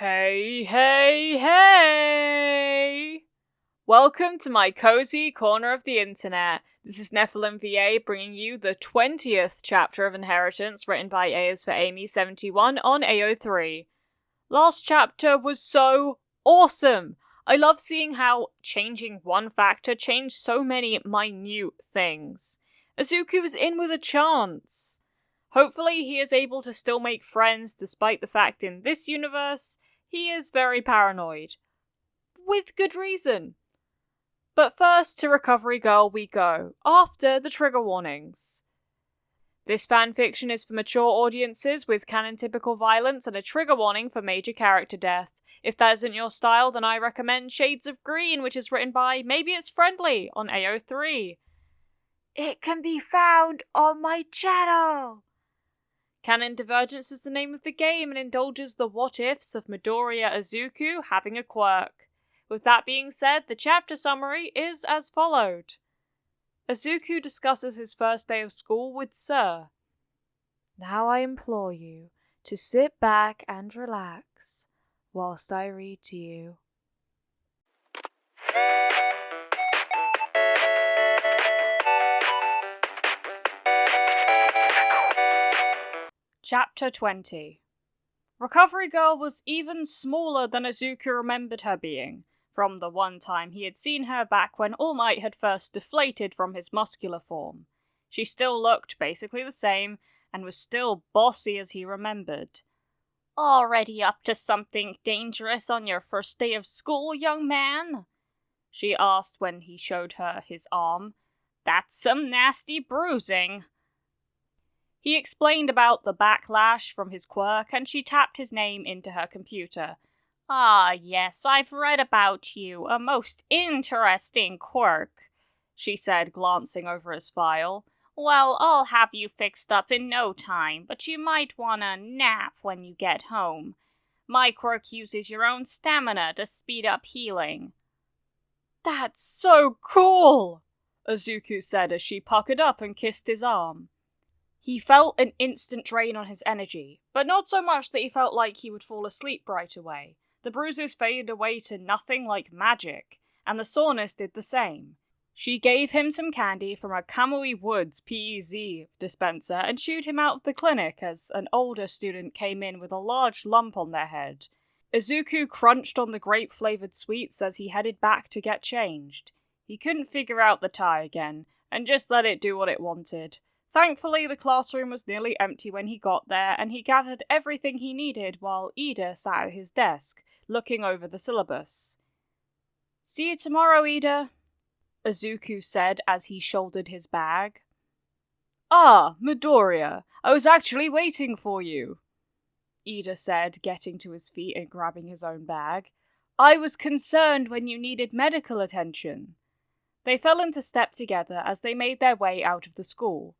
Hey, hey, hey! Welcome to my cozy corner of the internet. This is Nephilim VA bringing you the 20th chapter of Inheritance written by A is for Amy 71 on AO3. Last chapter was so awesome! I love seeing how changing one factor changed so many minute things. Izuku is in with a chance. Hopefully he is able to still make friends despite the fact in this universe he is very paranoid. With good reason. But first to Recovery Girl we go, after the trigger warnings. This fanfiction is for mature audiences with canon-typical violence and a trigger warning for major character death. If that isn't your style, then I recommend Shades of Green, which is written by Maybe It's Friendly on AO3. It can be found on my channel! Canon Divergence is the name of the game and indulges the what-ifs of Midoriya Izuku having a quirk. With that being said, the chapter summary is as followed. Izuku discusses his first day of school with Sir. Now I implore you to sit back and relax whilst I read to you. Chapter 20. Recovery Girl was even smaller than Izuku remembered her being, from the one time he had seen her back when All Might had first deflated from his muscular form. She still looked basically the same, and was still bossy as he remembered. "Already up to something dangerous on your first day of school, young man?" she asked when he showed her his arm. "That's some nasty bruising." He explained about the backlash from his quirk, and she tapped his name into her computer. "Ah, yes, I've read about you. A most interesting quirk," she said, glancing over his file. "Well, I'll have you fixed up in no time, but you might want a nap when you get home. My quirk uses your own stamina to speed up healing." "That's so cool!" Izuku said as she puckered up and kissed his arm. He felt an instant drain on his energy, but not so much that he felt like he would fall asleep right away. The bruises faded away to nothing like magic, and the soreness did the same. She gave him some candy from a Kamui Woods PEZ dispenser and shooed him out of the clinic as an older student came in with a large lump on their head. Izuku crunched on the grape-flavored sweets as he headed back to get changed. He couldn't figure out the tie again, and just let it do what it wanted. Thankfully, the classroom was nearly empty when he got there, and he gathered everything he needed while Ida sat at his desk, looking over the syllabus. "See you tomorrow, Ida," Izuku said as he shouldered his bag. "Ah, Midoriya, I was actually waiting for you," Ida said, getting to his feet and grabbing his own bag. "I was concerned when you needed medical attention." They fell into step together as they made their way out of the school.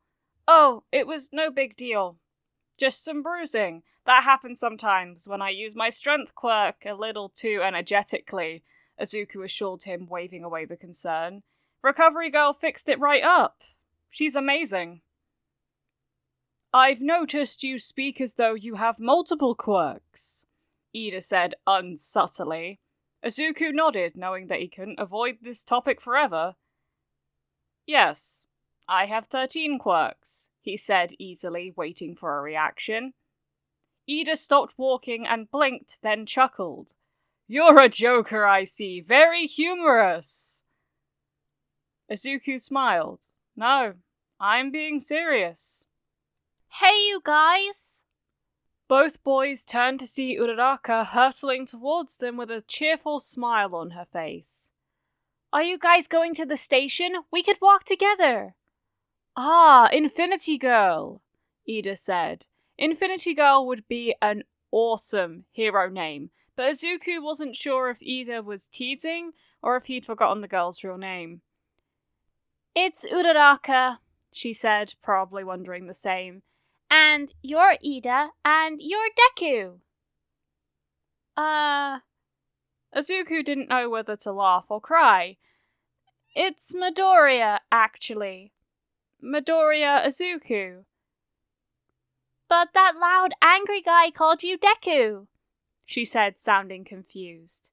"Oh, it was no big deal. Just some bruising. That happens sometimes when I use my strength quirk a little too energetically," Izuku assured him, waving away the concern. "Recovery Girl fixed it right up. She's amazing." "I've noticed you speak as though you have multiple quirks," Ida said unsubtly. Izuku nodded, knowing that he couldn't avoid this topic forever. "Yes. I have 13 quirks," he said easily, waiting for a reaction. Ida stopped walking and blinked, then chuckled. "You're a joker, I see. Very humorous." Izuku smiled. "No, I'm being serious." "Hey, you guys!" Both boys turned to see Uraraka hurtling towards them with a cheerful smile on her face. "Are you guys going to the station? We could walk together." "Ah, Infinity Girl," Ida said. Infinity Girl would be an awesome hero name, but Izuku wasn't sure if Ida was teasing or if he'd forgotten the girl's real name. "It's Uraraka," she said, probably wondering the same. "And you're Ida, and you're Deku." Izuku didn't know whether to laugh or cry. "It's Midoriya, actually. Midoriya Izuku." "But that loud, angry guy called you Deku," she said, sounding confused.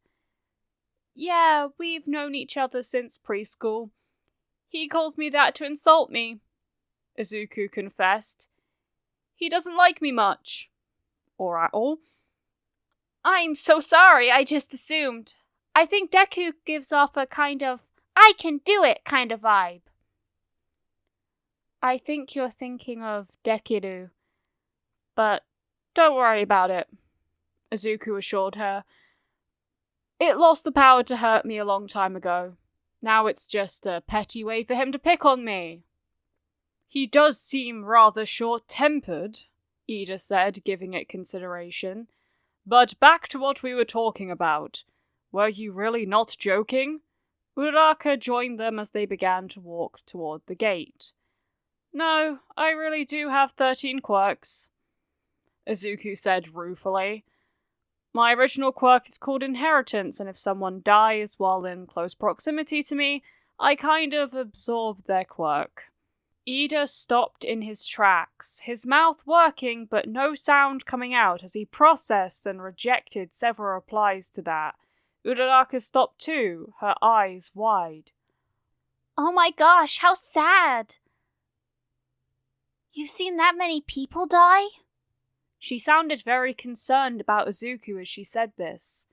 Yeah, we've known each other since preschool. He calls me that to insult me, Izuku confessed. He doesn't like me much. Or at all. I'm so sorry, I just assumed. I think Deku gives off a kind of, I can do it kind of vibe. I think you're thinking of Dekiru. But don't worry about it, Izuku assured her. It lost the power to hurt me a long time ago. Now it's just a petty way for him to pick on me. He does seem rather short-tempered, Ida said, giving it consideration. But back to what we were talking about. Were you really not joking? Uraraka joined them as they began to walk toward the gate. No, I really do have 13 quirks, Izuku said ruefully. My original quirk is called Inheritance, and if someone dies while in close proximity to me, I kind of absorb their quirk. Ida stopped in his tracks, his mouth working but no sound coming out as he processed and rejected several replies to that. Uraraka stopped too, her eyes wide. Oh my gosh, how sad! You've seen that many people die? She sounded very concerned about Izuku as she said this.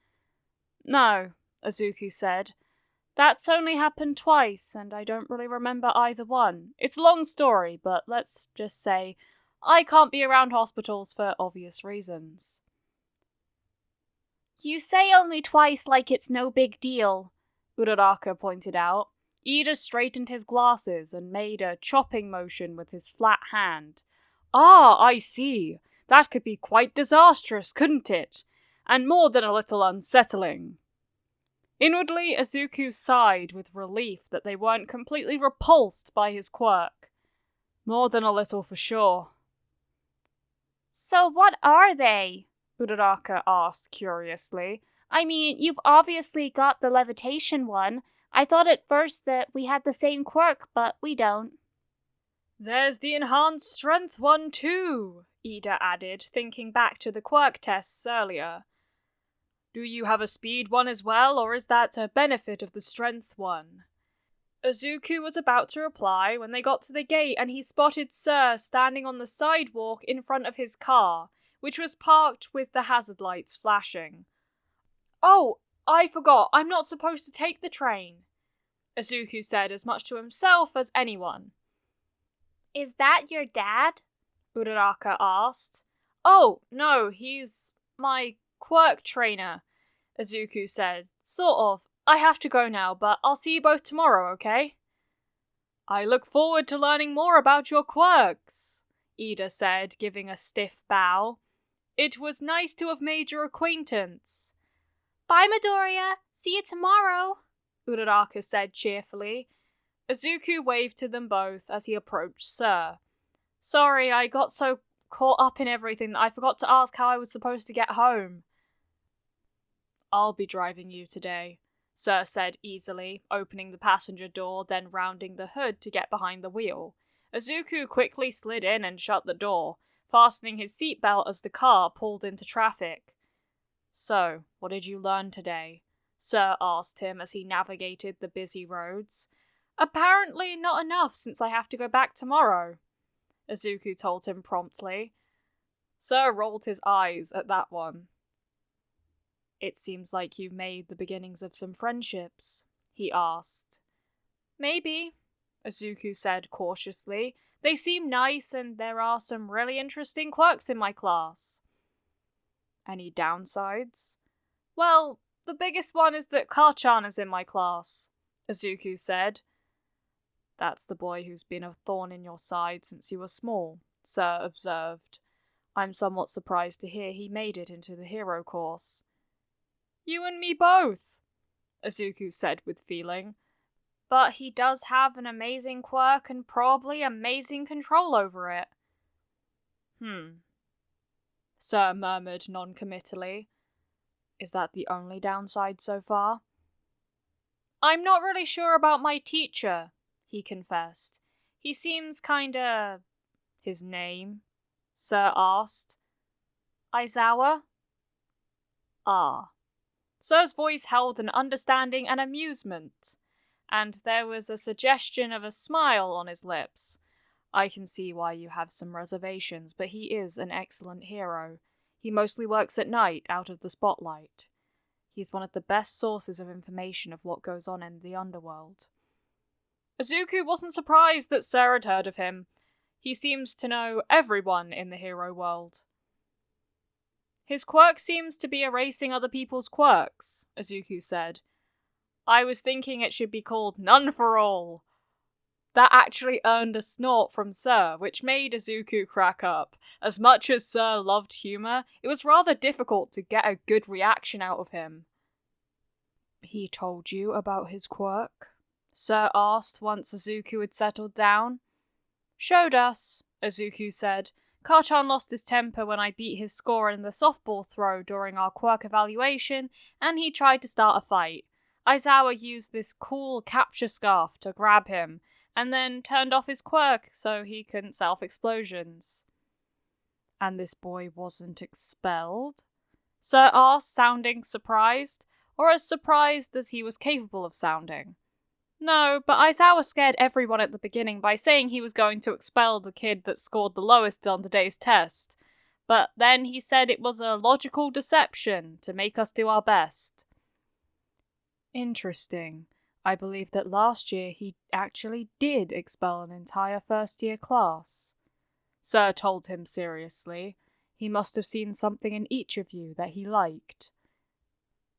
No, Izuku said. That's only happened twice, and I don't really remember either one. It's a long story, but let's just say I can't be around hospitals for obvious reasons. You say only twice like it's no big deal, Uraraka pointed out. Ida straightened his glasses and made a chopping motion with his flat hand. Ah, I see. That could be quite disastrous, couldn't it? And more than a little unsettling. Inwardly, Izuku sighed with relief that they weren't completely repulsed by his quirk. More than a little for sure. So what are they? Uraraka asked curiously. I mean, you've obviously got the levitation one. I thought at first that we had the same quirk, but we don't. There's the enhanced strength one too, Ida added, thinking back to the quirk tests earlier. Do you have a speed one as well, or is that a benefit of the strength one? Izuku was about to reply when they got to the gate and he spotted Sir standing on the sidewalk in front of his car, which was parked with the hazard lights flashing. Oh, I forgot, I'm not supposed to take the train, Izuku said as much to himself as anyone. Is that your dad? Uraraka asked. Oh, no, he's my quirk trainer, Izuku said. Sort of. I have to go now, but I'll see you both tomorrow, okay? I look forward to learning more about your quirks, Ida said, giving a stiff bow. It was nice to have made your acquaintance. Bye, Midoriya. See you tomorrow, Uraraka said cheerfully. Izuku waved to them both as he approached Sir. Sorry, I got so caught up in everything that I forgot to ask how I was supposed to get home. I'll be driving you today, Sir said easily, opening the passenger door, then rounding the hood to get behind the wheel. Izuku quickly slid in and shut the door, fastening his seatbelt as the car pulled into traffic. So, what did you learn today? Sir asked him as he navigated the busy roads. Apparently not enough since I have to go back tomorrow, Izuku told him promptly. Sir rolled his eyes at that one. It seems like you've made the beginnings of some friendships, he asked. Maybe, Izuku said cautiously. They seem nice and there are some really interesting quirks in my class. Any downsides? Well, the biggest one is that Kachan is in my class, Izuku said. That's the boy who's been a thorn in your side since you were small, Sir observed. I'm somewhat surprised to hear he made it into the hero course. You and me both, Izuku said with feeling. But he does have an amazing quirk and probably amazing control over it. Sir murmured non-committally. Is that the only downside so far? I'm not really sure about my teacher, he confessed. He seems kinda... His name? Sir asked. Aizawa? Ah. Sir's voice held an understanding and amusement, and there was a suggestion of a smile on his lips. I can see why you have some reservations, but he is an excellent hero. He mostly works at night, out of the spotlight. He's one of the best sources of information of what goes on in the underworld. Izuku wasn't surprised that Sir had heard of him. He seems to know everyone in the hero world. His quirk seems to be erasing other people's quirks, Izuku said. I was thinking it should be called None for All. That actually earned a snort from Sir, which made Izuku crack up. As much as Sir loved humour, it was rather difficult to get a good reaction out of him. He told you about his quirk? Sir asked once Izuku had settled down. Showed us, Izuku said. Karchan lost his temper when I beat his score in the softball throw during our quirk evaluation, and he tried to start a fight. Aizawa used this cool capture scarf to grab him, and then turned off his quirk so he couldn't set off explosions. And this boy wasn't expelled? Sir asked, sounding surprised, or as surprised as he was capable of sounding. No, but Aizawa scared everyone at the beginning by saying he was going to expel the kid that scored the lowest on today's test. But then he said it was a logical deception to make us do our best. Interesting. I believe that last year he actually did expel an entire first-year class. Sir told him seriously. He must have seen something in each of you that he liked.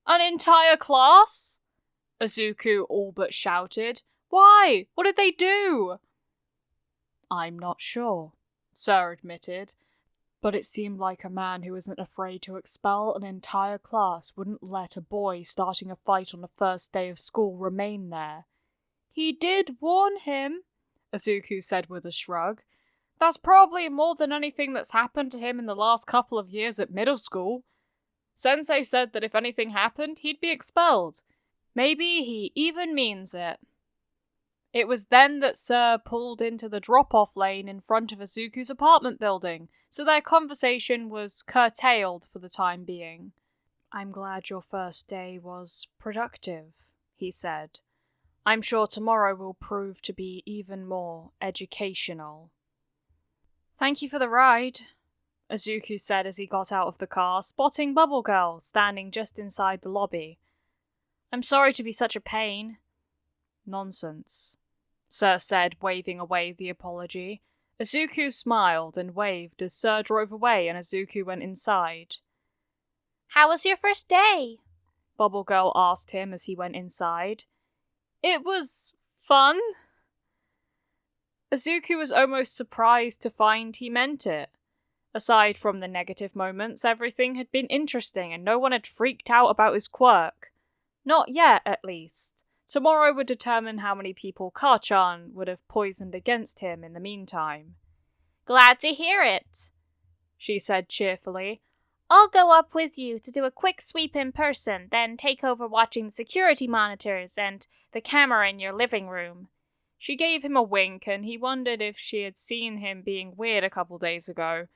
An entire class? Izuku all but shouted. Why? What did they do? I'm not sure, Sir admitted, but it seemed like a man who isn't afraid to expel an entire class wouldn't let a boy starting a fight on the first day of school remain there. He did warn him, Izuku said with a shrug. That's probably more than anything that's happened to him in the last couple of years at middle school. Sensei said that if anything happened, he'd be expelled. Maybe he even means it. It was then that Sir pulled into the drop-off lane in front of Izuku's apartment building, so their conversation was curtailed for the time being. I'm glad your first day was productive, he said. I'm sure tomorrow will prove to be even more educational. Thank you for the ride, Izuku said as he got out of the car, spotting Bubble Girl standing just inside the lobby. I'm sorry to be such a pain. Nonsense, Sir said, waving away the apology. Izuku smiled and waved as Sir drove away and Izuku went inside. How was your first day? Bubble Girl asked him as he went inside. It was fun. Izuku was almost surprised to find he meant it. Aside from the negative moments, everything had been interesting and no one had freaked out about his quirk. Not yet, at least. Tomorrow would determine how many people Karchan would have poisoned against him in the meantime. Glad to hear it, she said cheerfully. I'll go up with you to do a quick sweep in person, then take over watching the security monitors and the camera in your living room. She gave him a wink, and he wondered if she had seen him being weird a couple days ago.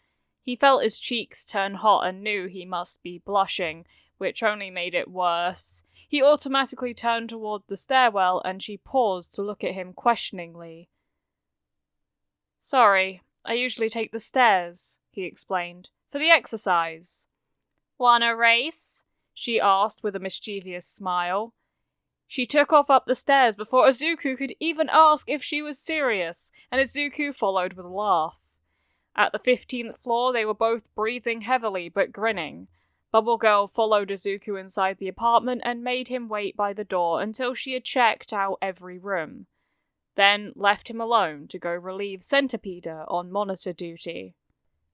He felt his cheeks turn hot and knew he must be blushing, which only made it worse. He automatically turned toward the stairwell, and she paused to look at him questioningly. Sorry, I usually take the stairs, he explained, for the exercise. Want a race? She asked with a mischievous smile. She took off up the stairs before Izuku could even ask if she was serious, and Izuku followed with a laugh. At the 15th floor, they were both breathing heavily but grinning. Bubble Girl followed Izuku inside the apartment and made him wait by the door until she had checked out every room. Then left him alone to go relieve Centipede on monitor duty.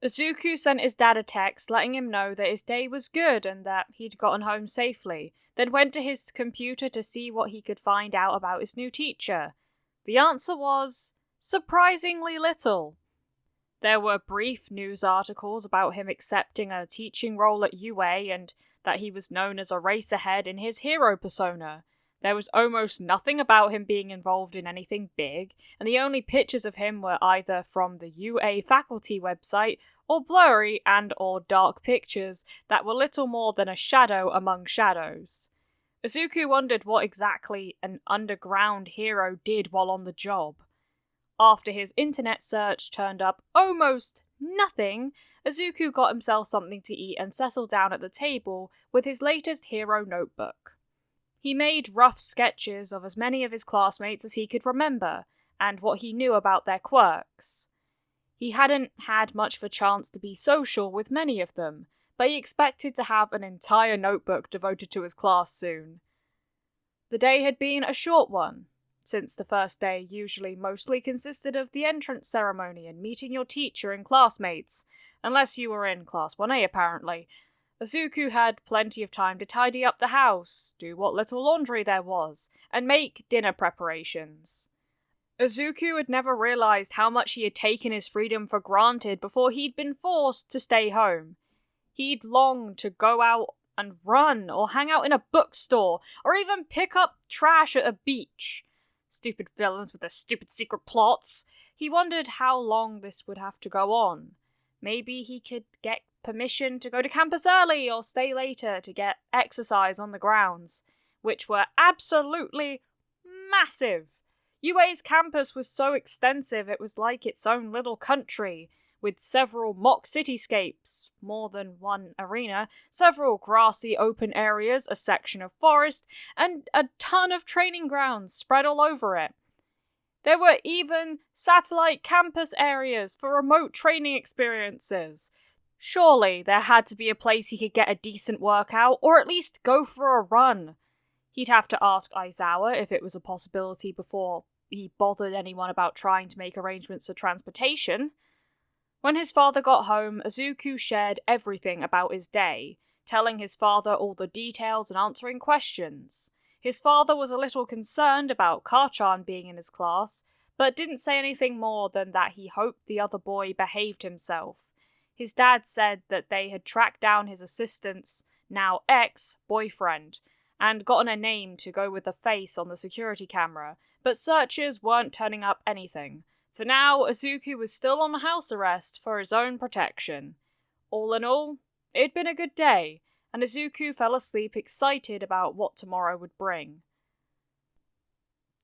Izuku sent his dad a text letting him know that his day was good and that he'd gotten home safely, then went to his computer to see what he could find out about his new teacher. The answer was surprisingly little. There were brief news articles about him accepting a teaching role at UA and that he was known as a racerhead in his hero persona. There was almost nothing about him being involved in anything big, and the only pictures of him were either from the UA faculty website or blurry and or dark pictures that were little more than a shadow among shadows. Izuku wondered what exactly an underground hero did while on the job. After his internet search turned up almost nothing, Izuku got himself something to eat and settled down at the table with his latest hero notebook. He made rough sketches of as many of his classmates as he could remember, and what he knew about their quirks. He hadn't had much of a chance to be social with many of them, but he expected to have an entire notebook devoted to his class soon. The day had been a short one, since the first day usually mostly consisted of the entrance ceremony and meeting your teacher and classmates, unless you were in Class 1A apparently. Izuku had plenty of time to tidy up the house, do what little laundry there was, and make dinner preparations. Izuku had never realized how much he had taken his freedom for granted before he'd been forced to stay home. He'd longed to go out and run, or hang out in a bookstore, or even pick up trash at a beach. Stupid villains with their stupid secret plots. He wondered how long this would have to go on. Maybe he could get permission to go to campus early or stay later to get exercise on the grounds, which were absolutely massive. UA's campus was so extensive it was like its own little country, with several mock cityscapes, more than one arena, several grassy open areas, a section of forest, and a ton of training grounds spread all over it. There were even satellite campus areas for remote training experiences. Surely there had to be a place he could get a decent workout, or at least go for a run. He'd have to ask Aizawa if it was a possibility before he bothered anyone about trying to make arrangements for transportation. When his father got home, Izuku shared everything about his day, telling his father all the details and answering questions. His father was a little concerned about Kachan being in his class, but didn't say anything more than that he hoped the other boy behaved himself. His dad said that they had tracked down his assistant's, now ex-boyfriend, and gotten a name to go with the face on the security camera, but searchers weren't turning up anything. For now, Izuku was still on house arrest for his own protection. All in all, it'd been a good day, and Izuku fell asleep excited about what tomorrow would bring.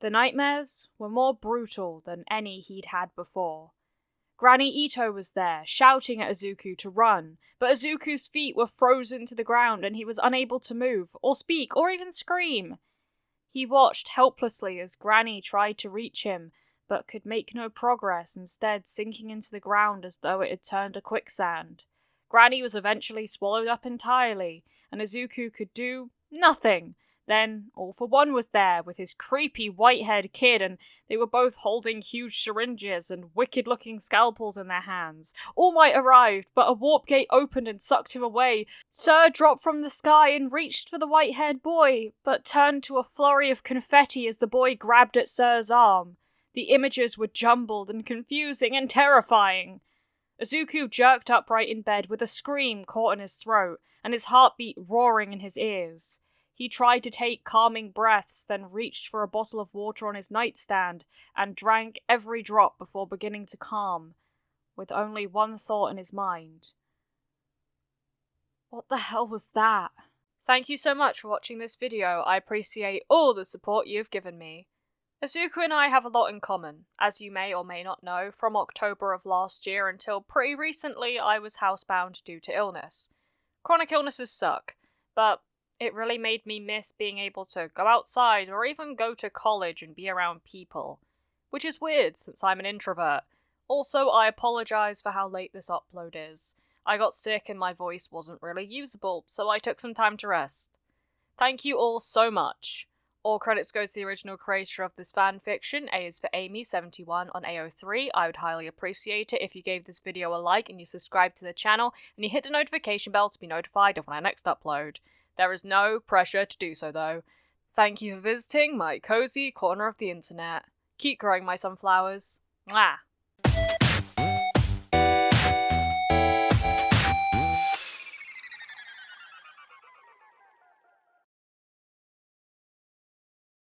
The nightmares were more brutal than any he'd had before. Granny Ito was there, shouting at Izuku to run, but Izuku's feet were frozen to the ground and he was unable to move, or speak, or even scream. He watched helplessly as Granny tried to reach him, but could make no progress, instead sinking into the ground as though it had turned to quicksand. Granny was eventually swallowed up entirely, and Izuku could do nothing. Then All for One was there, with his creepy white-haired kid, and they were both holding huge syringes and wicked-looking scalpels in their hands. All Might arrived, but a warp gate opened and sucked him away. Sir dropped from the sky and reached for the white-haired boy, but turned to a flurry of confetti as the boy grabbed at Sir's arm. The images were jumbled and confusing and terrifying. Izuku jerked upright in bed with a scream caught in his throat, and his heartbeat roaring in his ears. He tried to take calming breaths, then reached for a bottle of water on his nightstand, and drank every drop before beginning to calm, with only one thought in his mind. What the hell was that? Thank you so much for watching this video. I appreciate all the support you've given me. Izuku and I have a lot in common. As you may or may not know, from October of last year until pretty recently I was housebound due to illness. Chronic illnesses suck, but it really made me miss being able to go outside or even go to college and be around people. Which is weird since I'm an introvert. Also, I apologise for how late this upload is. I got sick and my voice wasn't really usable, so I took some time to rest. Thank you all so much. All credits go to the original creator of this fanfiction. A is for Amy71 on AO3. I would highly appreciate it if you gave this video a like and you subscribe to the channel, and you hit the notification bell to be notified of when I next upload. There is no pressure to do so though. Thank you for visiting my cozy corner of the internet. Keep growing my sunflowers. Mwah!